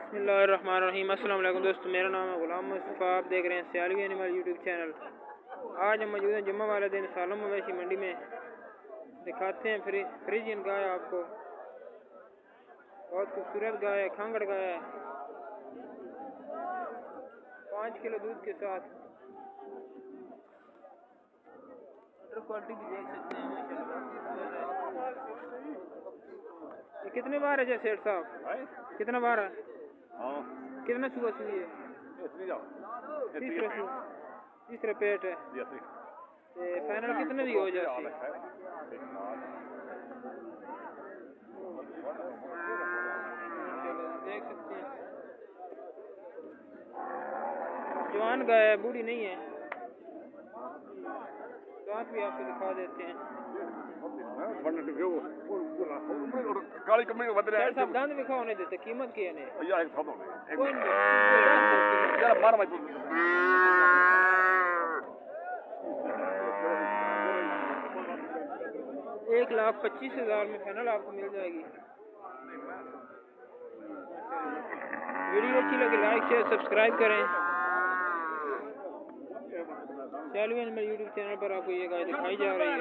बिस्मिल्लाहिर्रहमानिर्रहीम। अस्सलाम वालेकुम दोस्तों, मेरा नाम है गुलाम मुस्तफ़ा। आप देख रहे हैं सियालवी एनिमल यूट्यूब चैनल। आज हम मौजूद हैं जुम्मा वाले दिन सालम मवेशी मंडी में। दिखाते हैं फ्रीजियन गाय आपको। बहुत खूबसूरत गाय है, खांगड़ गाय है, 5 किलो दूध के साथ। क्वालिटी भी देख सकते हैं माशाल्लाह। ये कितने बार है सेठ साहब? कितना बार है? कितना सुबह सुई है? तीसरा पेट है। फाइनल कितने भी हो जाए? देख सकते हैं जवान गाय है, बूढ़ी नहीं है। दांत भी आपको दिखा देते हैं। सब दांत दिखाओ नहीं देते, कीमत की है नहीं। 1,25,000 में फाइनल आपको मिल जाएगी। वीडियो अच्छी लगे लाइक शेयर सब्सक्राइब करें। सियालवी एनिमल यूट्यूब चैनल पर आपको ये गाय दिखाई जा रही है।